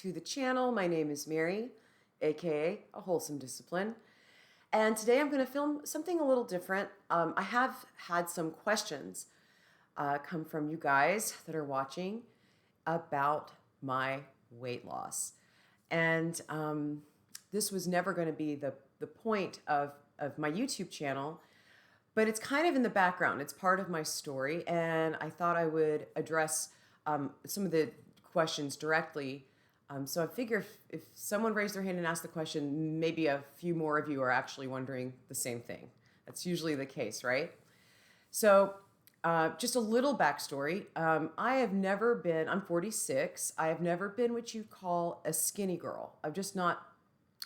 to the channel. My name is Mary, aka A Wholesome Discipline. And today I'm going to film something a little different. I have had some questions come from you guys that are watching about my weight loss. And this was never going to be the point of my YouTube channel, but it's kind of in the background. It's part of my story, and I thought I would address some of the questions directly. So I figure if someone raised their hand and asked the question, maybe a few more of you are actually wondering the same thing. That's usually the case, right? So just a little backstory. I'm 46. I have never been what you call a skinny girl. I'm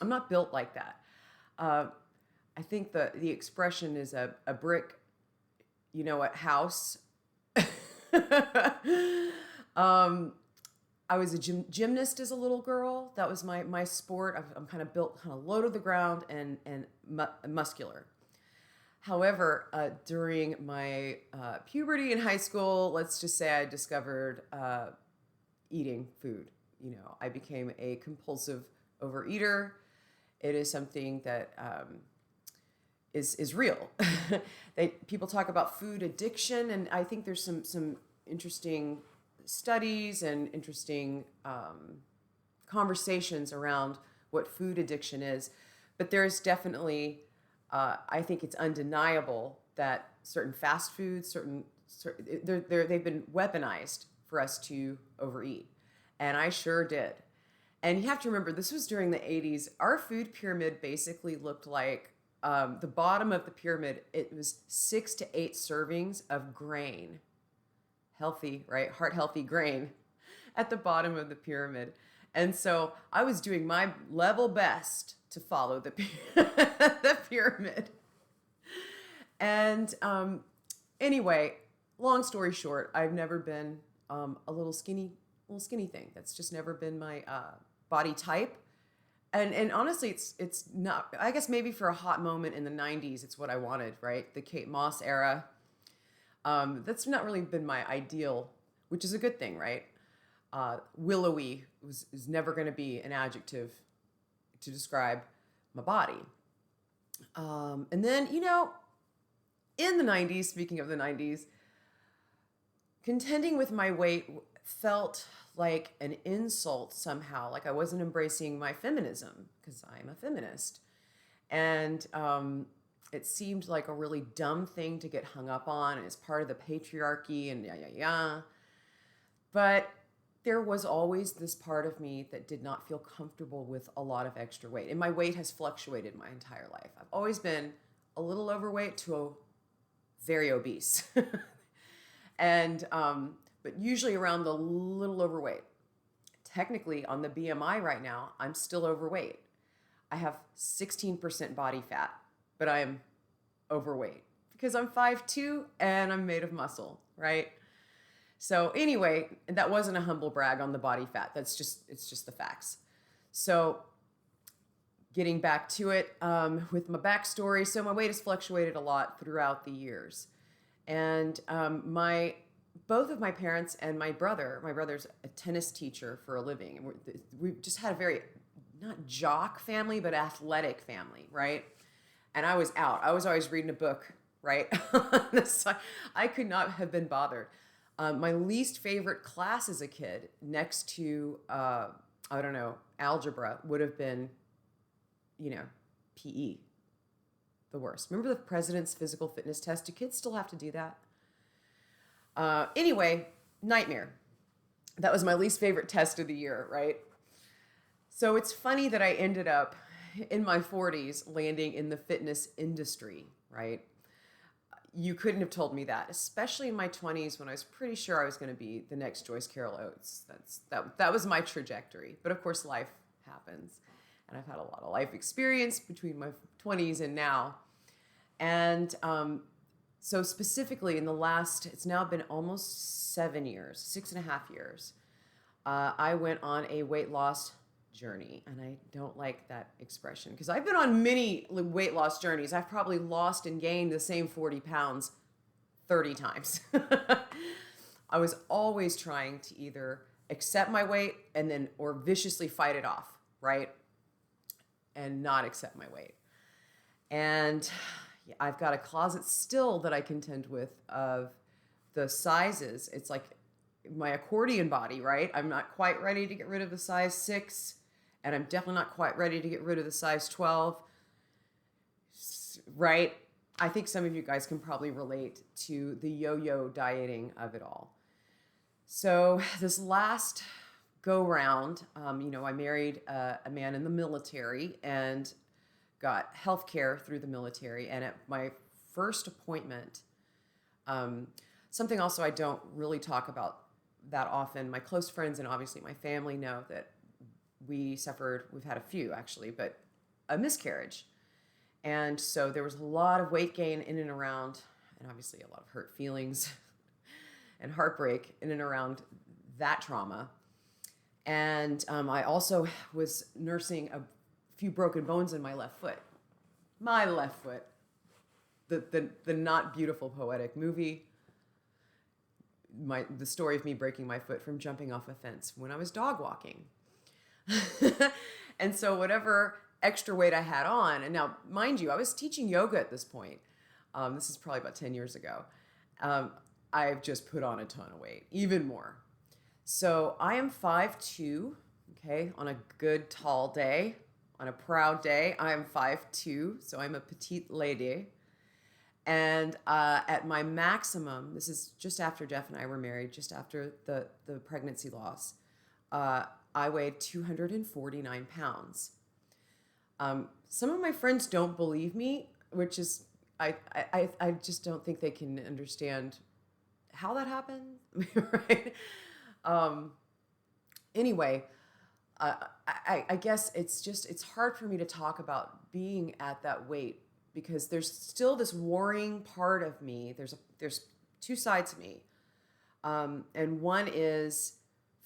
not built like that. I think the expression is a brick, house. I was a gymnast as a little girl. That was my sport. I'm kind of built kind of low to the ground and muscular. However, during my puberty in high school, let's just say I discovered eating food. I became a compulsive overeater. It is something that is real. People talk about food addiction, and I think there's some interesting studies and interesting conversations around what food addiction is. But there's definitely, I think it's undeniable that certain fast foods, they've been weaponized for us to overeat. And I sure did. And you have to remember, this was during the 80s. Our food pyramid basically looked like the bottom of the pyramid. It was 6 to 8 servings of grain. Healthy, right? Heart healthy grain at the bottom of the pyramid. And so I was doing my level best to follow the pyramid. And anyway, long story short, I've never been a little skinny thing. That's just never been my body type. And honestly, it's not, I guess maybe for a hot moment in the 90s, it's what I wanted, right? The Kate Moss era. That's not really been my ideal, which is a good thing, right? Willowy is never going to be an adjective to describe my body. And then, in the 90s, speaking of the 90s, contending with my weight felt like an insult somehow, like I wasn't embracing my feminism, because I'm a feminist. And it seemed like a really dumb thing to get hung up on, and it's part of the patriarchy and yeah. But there was always this part of me that did not feel comfortable with a lot of extra weight. And my weight has fluctuated my entire life. I've always been a little overweight to very obese. And but usually around the little overweight. Technically, on the BMI right now, I'm still overweight. I have 16% body fat, but I am overweight because I'm 5'2" and I'm made of muscle, right? So anyway, that wasn't a humble brag on the body fat. It's just the facts. So getting back to it with my backstory. So my weight has fluctuated a lot throughout the years. And both of my parents and my brother's a tennis teacher for a living. And we just had a very, not jock family, but athletic family, right? And I was out. I was always reading a book, right? I could not have been bothered. My least favorite class as a kid, next to, algebra, would have been, PE. The worst. Remember the president's physical fitness test? Do kids still have to do that? Anyway, nightmare. That was my least favorite test of the year, right? So it's funny that I ended up in my 40s landing in the fitness industry, right? You couldn't have told me that, especially in my 20s when I was pretty sure I was going to be the next Joyce Carol Oates. That was my trajectory. But of course, life happens. And I've had a lot of life experience between my 20s and now. And so specifically in it's now been almost 7 years, 6.5 years, I went on a weight loss journey. And I don't like that expression because I've been on many weight loss journeys. I've probably lost and gained the same 40 pounds 30 times. I was always trying to either accept my weight and then, or viciously fight it off, right? And not accept my weight. And I've got a closet still that I contend with of the sizes. It's like my accordion body, right? I'm not quite ready to get rid of the size 6, and I'm definitely not quite ready to get rid of the size 12, right? I think some of you guys can probably relate to the yo-yo dieting of it all. So this last go round, I married a man in the military and got health care through the military. And at my first appointment, something also I don't really talk about that often, my close friends and obviously my family know that we've had a few actually, but a miscarriage. And so there was a lot of weight gain in and around, and obviously a lot of hurt feelings and heartbreak in and around that trauma. And I also was nursing a few broken bones in my left foot. My left foot. The not beautiful poetic movie. The story of me breaking my foot from jumping off a fence when I was dog walking. And so whatever extra weight I had on, and now mind you, I was teaching yoga at this point. This is probably about 10 years ago. I've just put on a ton of weight, even more. So I am 5'2", okay, on a good tall day, on a proud day, I am 5'2", so I'm a petite lady. And at my maximum, this is just after Jeff and I were married, just after the pregnancy loss, I weighed 249 pounds. Some of my friends don't believe me, which is, I just don't think they can understand how that happened, right? Anyway, I guess it's hard for me to talk about being at that weight because there's still this warring part of me. There's two sides of me. And one is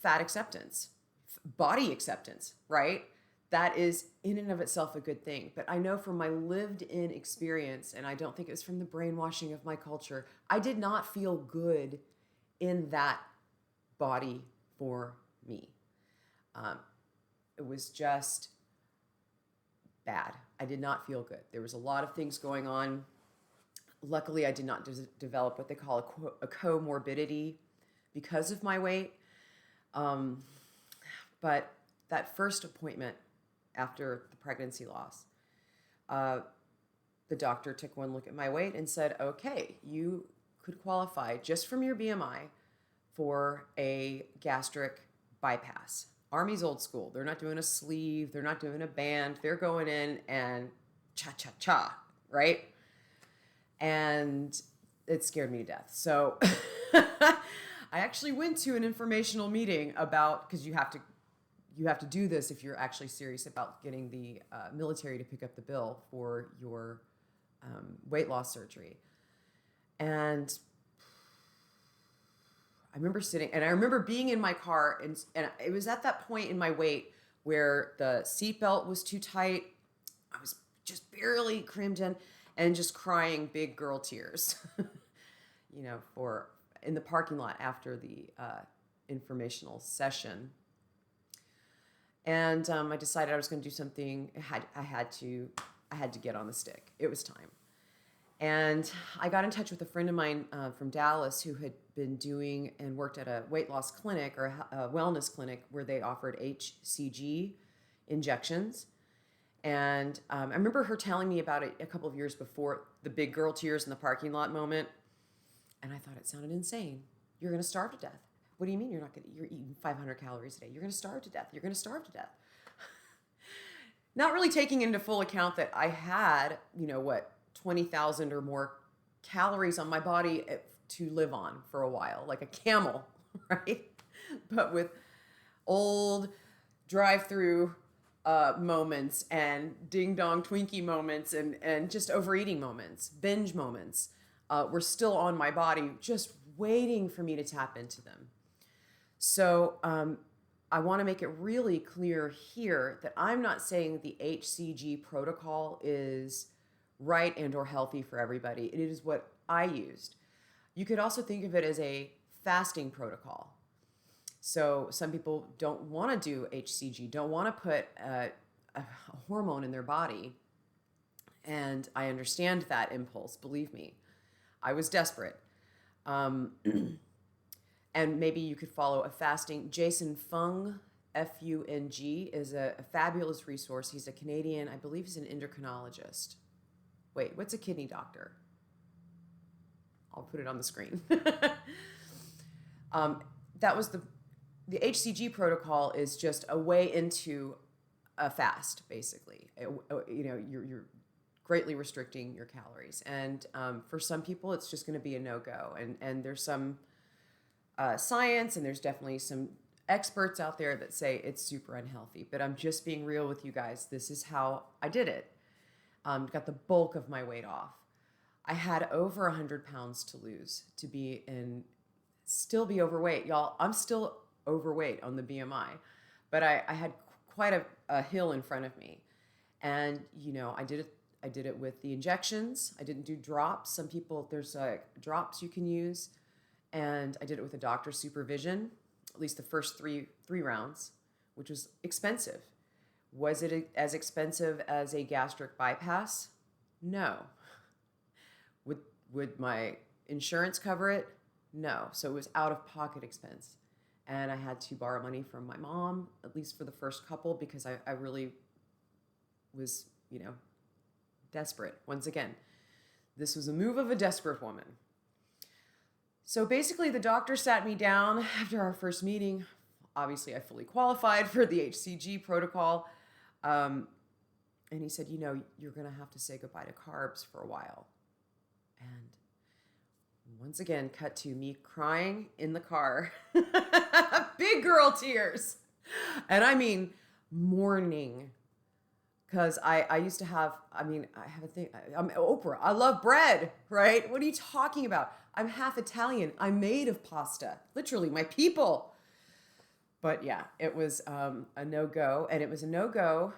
fat acceptance, body acceptance, right? That is in and of itself a good thing. But I know from my lived in experience, and I don't think it was from the brainwashing of my culture, I did not feel good in that body for me. It was just bad. I did not feel good. There was a lot of things going on. Luckily, I did not develop what they call a comorbidity because of my weight. But that first appointment after the pregnancy loss, the doctor took one look at my weight and said, okay, you could qualify just from your BMI for a gastric bypass. Army's old school. They're not doing a sleeve. They're not doing a band. They're going in and cha-cha-cha, right? And it scared me to death. So I actually went to an informational meeting about, because you have to do this if you're actually serious about getting the military to pick up the bill for your weight loss surgery. And I remember sitting, and I remember being in my car, and it was at that point in my weight where the seatbelt was too tight. I was just barely crammed in and just crying big girl tears, in the parking lot after the informational session. And I decided I was going to do something. I had to get on the stick. It was time. And I got in touch with a friend of mine from Dallas who had been doing and worked at a weight loss clinic or a wellness clinic where they offered HCG injections. And I remember her telling me about it a couple of years before the big girl tears in the parking lot moment. And I thought it sounded insane. You're going to starve to death. What do you mean you're eating 500 calories a day? You're going to starve to death. You're going to starve to death. Not really taking into full account that I had, 20,000 or more calories on my body to live on for a while, like a camel, right? But with old drive-through moments and ding-dong Twinkie moments and just overeating moments, binge moments, were still on my body, just waiting for me to tap into them. So I want to make it really clear here that I'm not saying the HCG protocol is right and or healthy for everybody. It is what I used. You could also think of it as a fasting protocol. So some people don't want to do HCG, don't want to put a hormone in their body. And I understand that impulse, believe me. I was desperate. Um, and maybe you could follow a fasting. Jason Fung, Fung, is a fabulous resource. He's a Canadian, I believe he's an endocrinologist. Wait, what's a kidney doctor? I'll put it on the screen. That was the HCG protocol is just a way into a fast, basically. You're greatly restricting your calories, and for some people, it's just going to be a no-go. And there's some science, and there's definitely some experts out there that say it's super unhealthy. But I'm just being real with you guys. This is how I did it. Got the bulk of my weight off. I had over 100 pounds to lose to be still be overweight. Y'all, I'm still overweight on the BMI, but I had quite a hill in front of me. And, I did it with the injections. I didn't do drops. Some people, there's drops you can use. And I did it with a doctor's supervision, at least the first three rounds, which was expensive. Was it as expensive as a gastric bypass? No. Would my insurance cover it? No. So it was out-of-pocket expense. And I had to borrow money from my mom, at least for the first couple, because I really was, desperate. Once again, this was a move of a desperate woman. So basically, the doctor sat me down after our first meeting. Obviously, I fully qualified for the HCG protocol. And he said, you're going to have to say goodbye to carbs for a while. And once again, cut to me crying in the car. Big girl tears. And I mean, mourning. Because I used to have, I have a thing, I'm Oprah. I love bread, right? What are you talking about? I'm half Italian. I'm made of pasta. Literally, my people. But yeah, it was a no-go. And it was a no-go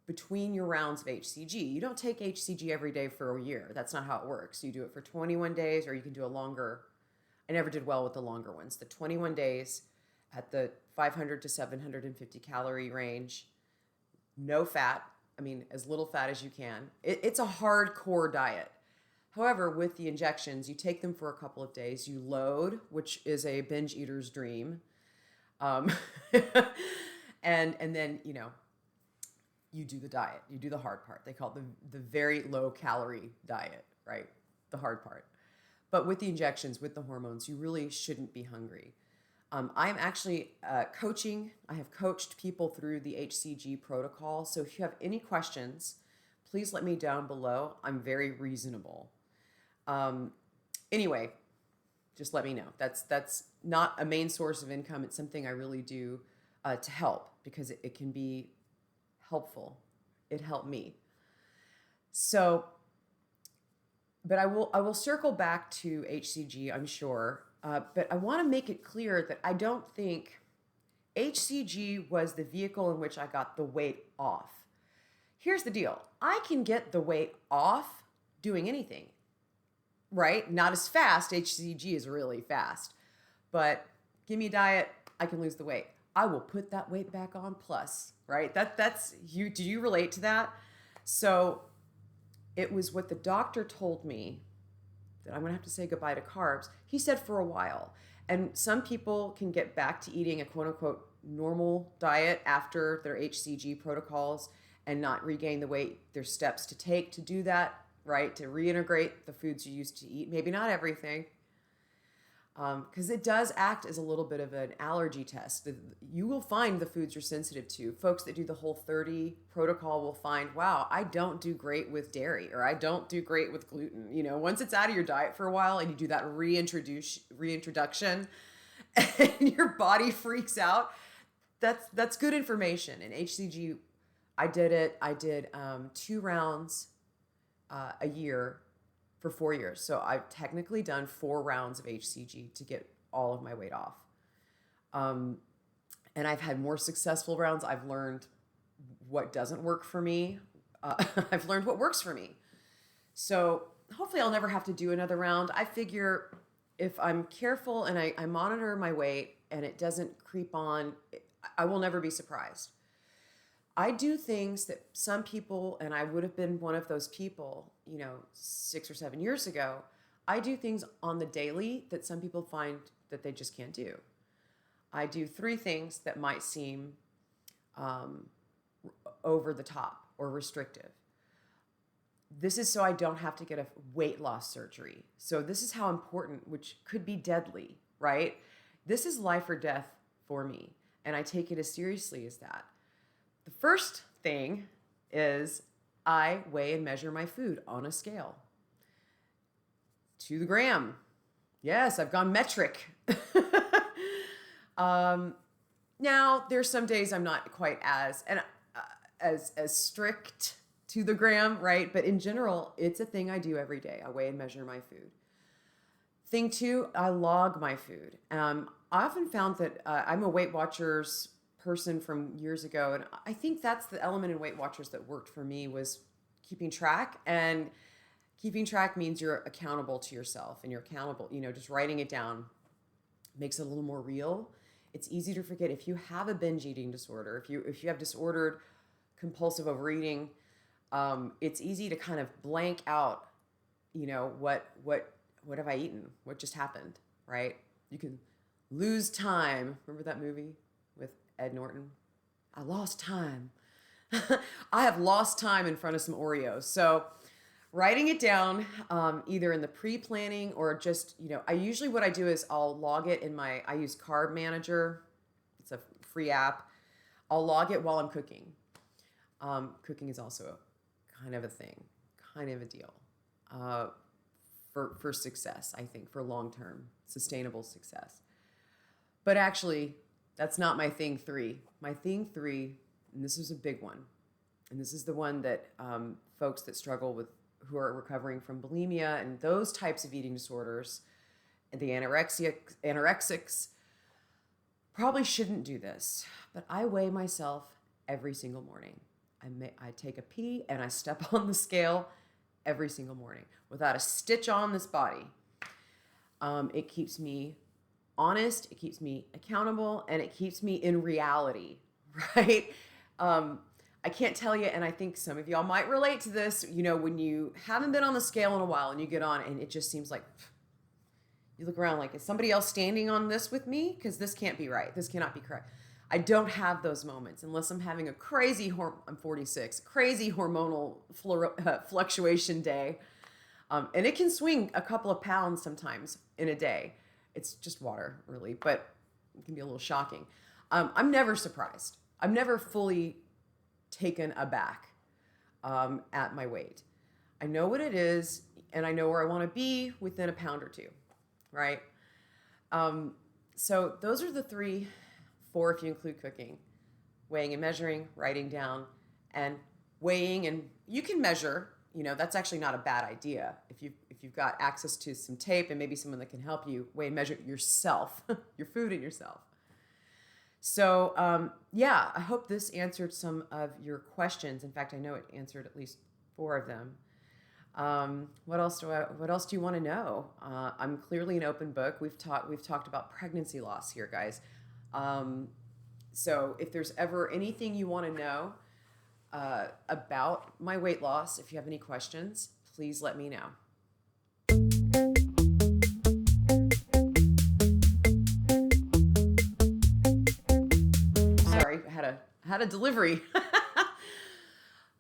between your rounds of HCG. You don't take HCG every day for a year. That's not how it works. You do it for 21 days, or you can do a longer. I never did well with the longer ones. The 21 days at the 500 to 750 calorie range, no fat. As little fat as you can. It's a hardcore diet. However, with the injections, you take them for a couple of days. You load, which is a binge eater's dream. And then, you do the diet. You do the hard part. They call it the very low calorie diet, right? The hard part. But with the injections, with the hormones, you really shouldn't be hungry. I'm actually coaching. I have coached people through the HCG protocol. So if you have any questions, please let me down below. I'm very reasonable. Anyway, just let me know. That's not a main source of income. It's something I really do to help, because it can be helpful. It helped me. So, but I will circle back to HCG, I'm sure. But I want to make it clear that I don't think HCG was the vehicle in which I got the weight off. Here's the deal. I can get the weight off doing anything, right? Not as fast. HCG is really fast. But give me a diet, I can lose the weight. I will put that weight back on plus, right? That's you. Do you relate to that? So it was what the doctor told me, that I'm going to have to say goodbye to carbs. He said for a while. And some people can get back to eating a quote unquote normal diet after their HCG protocols and not regain the weight. There's steps to take to do that, right? To reintegrate the foods you used to eat. Maybe not everything. Because it does act as a little bit of an allergy test. You will find the foods you're sensitive to. Folks that do the Whole30 protocol will find, wow, I don't do great with dairy, or I don't do great with gluten. Once it's out of your diet for a while and you do that reintroduction and your body freaks out, that's good information. And HCG, I did it. I did 2 rounds a year for 4 years. So I've technically done 4 rounds of HCG to get all of my weight off. And I've had more successful rounds. I've learned what doesn't work for me. I've learned what works for me. So hopefully I'll never have to do another round. I figure if I'm careful and I monitor my weight and it doesn't creep on, I will never be surprised. I do things that some people, and I would have been one of those people, 6 or 7 years ago. I do things on the daily that some people find that they just can't do. I do three things that might seem um, over the top or restrictive. This is so I don't have to get a weight loss surgery. So this is how important, which could be deadly, right? This is life or death for me, and I take it as seriously as that. The first thing is I weigh and measure my food on a scale to the gram. Yes, I've gone metric. Now there's some days I'm not quite as strict to the gram, right? But in general, it's a thing I do every day. I weigh and measure my food. Thing two, I log my food. I often found that I'm a Weight Watchers person from years ago, and I think that's the element in Weight Watchers that worked for me was keeping track. And keeping track means you're accountable to yourself, and you're accountable, just writing it down makes it a little more real. It's easy to forget if you have a binge eating disorder, if you have disordered compulsive overeating, it's easy to kind of blank out, what have I eaten? What just happened, right? You can lose time. Remember that movie with Ed Norton? I lost time. I have lost time in front of some Oreos. So writing it down, either in the pre-planning or just, what I do is I'll log it I use Carb Manager. It's a free app. I'll log it while I'm cooking. Cooking is also kind of a thing, kind of a deal for success, I think, for long-term sustainable success. But actually, that's not my thing three. My thing three, and this is a big one, and this is the one that folks that struggle with, who are recovering from bulimia and those types of eating disorders, and the anorexics, probably shouldn't do this, but I weigh myself every single morning. I take a pee and I step on the scale every single morning without a stitch on this body. It keeps me honest, it keeps me accountable, and it keeps me in reality, right? I can't tell you, and I think some of y'all might relate to this, when you haven't been on the scale in a while and you get on and it just seems like, you look around like, is somebody else standing on this with me? Because this can't be right. This cannot be correct. I don't have those moments unless I'm having a crazy, I'm 46, crazy hormonal fluctuation day. And it can swing a couple of pounds sometimes in a day. It's just water, really, but it can be a little shocking. I'm never surprised. I'm never fully taken aback at my weight. I know what it is, and I know where I want to be within a pound or two, right? So those are the 4 if you include cooking: weighing and measuring, writing down, and weighing. And you can measure, that's actually not a bad idea. If you've got access to some tape and maybe someone that can help you weigh and measure yourself, your food and yourself. So I hope this answered some of your questions. In fact, I know it answered at least 4 of them. What else do you want to know? I'm clearly an open book. We've talked about pregnancy loss here, guys. So if there's ever anything you want to know about my weight loss, if you have any questions, please let me know. Sorry, I had a delivery.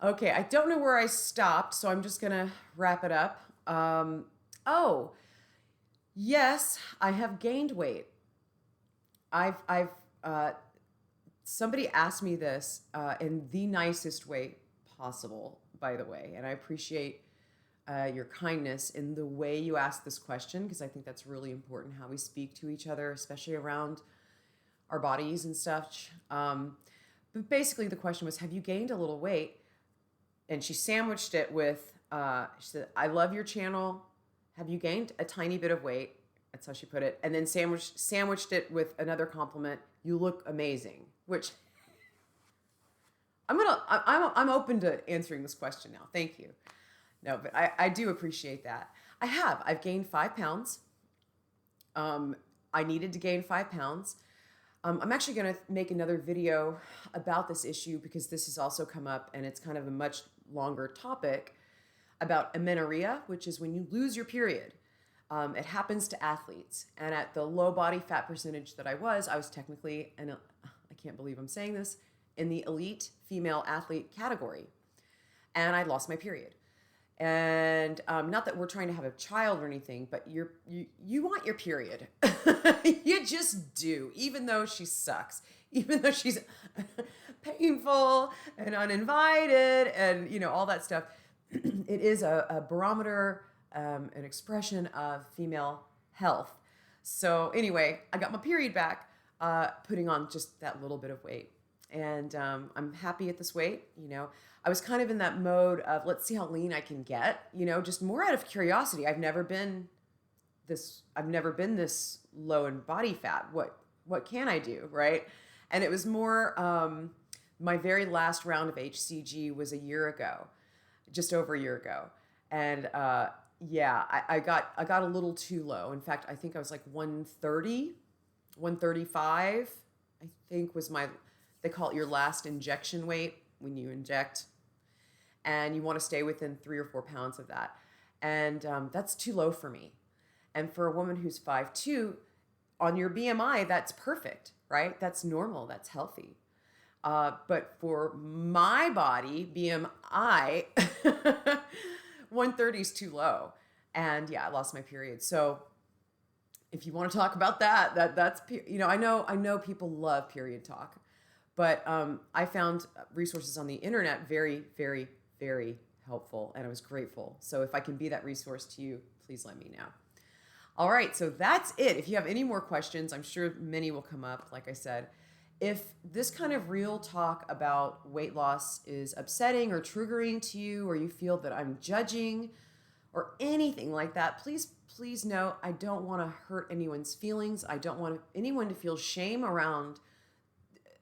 Okay, I don't know where I stopped, so I'm just gonna wrap it up. Yes, I have gained weight. I've somebody asked me this in the nicest way possible, by the way, and I appreciate your kindness in the way you asked this question, because I think that's really important, how we speak to each other, especially around our bodies and stuff. But basically the question was, have you gained a little weight? And she sandwiched it with, she said, I love your channel. Have you gained a tiny bit of weight? That's how she put it. And then sandwiched it with another compliment. You look amazing, which I'm open to answering this question now. Thank you. No, but I do appreciate that. I've gained 5 pounds. I needed to gain 5 pounds. I'm actually going to make another video about this issue because this has also come up and it's kind of a much longer topic about amenorrhea, which is when you lose your period. It happens to athletes. And at the low body fat percentage that I was technically, and I can't believe I'm saying this, in the elite female athlete category. And I lost my period. And not that we're trying to have a child or anything, but you want your period. You just do, even though she sucks, even though she's painful and uninvited and, you know, all that stuff. It is a barometer, an expression of female health. So anyway, I got my period back, putting on just that little bit of weight. And I'm happy at this weight. You know, I was kind of in that mode of let's see how lean I can get, you know, just more out of curiosity. I've never been this low in body fat. What can I do, right? And it was more my very last round of HCG was a year ago, just over a year ago. And yeah, I got a little too low. In fact, I think I was like 130, 135, I think was they call it your last injection weight when you inject. And you want to stay within 3 or 4 pounds of that. And that's too low for me. And for a woman who's 5'2", on your BMI, that's perfect, right? That's normal, that's healthy. But for my body, BMI, 130 is too low. And yeah, I lost my period. So if you want to talk about that's, you know, I know people love period talk, but I found resources on the internet very, very, very helpful, and I was grateful. So if I can be that resource to you, please let me know. All right, so that's it. If you have any more questions, I'm sure many will come up, like I said. If this kind of real talk about weight loss is upsetting or triggering to you, or you feel that I'm judging or anything like that, please know I don't want to hurt anyone's feelings. I don't want anyone to feel shame around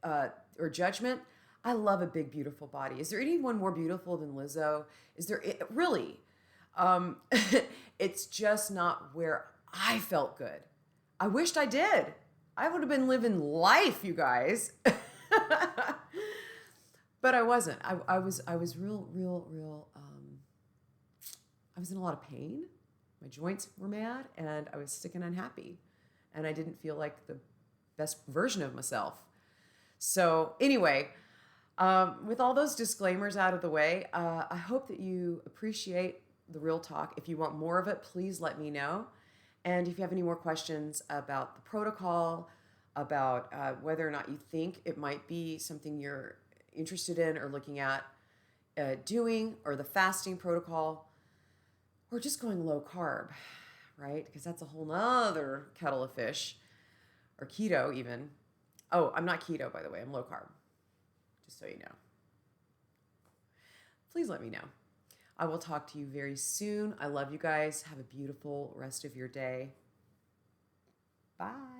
or judgment. I love a big, beautiful body. Is there anyone more beautiful than Lizzo? Is there really? It's just not where I felt good. I wished I did. I would have been living life, you guys. But I wasn't. I was real. I was in a lot of pain. My joints were mad, and I was sick and unhappy, and I didn't feel like the best version of myself. So anyway, with all those disclaimers out of the way, I hope that you appreciate the real talk. If you want more of it, please let me know. And if you have any more questions about the protocol, about whether or not you think it might be something you're interested in or looking at doing, or the fasting protocol, or just going low carb, right? Because that's a whole nother kettle of fish, or keto even. Oh, I'm not keto, by the way. I'm low carb, just so you know. Please let me know. I will talk to you very soon. I love you guys. Have a beautiful rest of your day. Bye.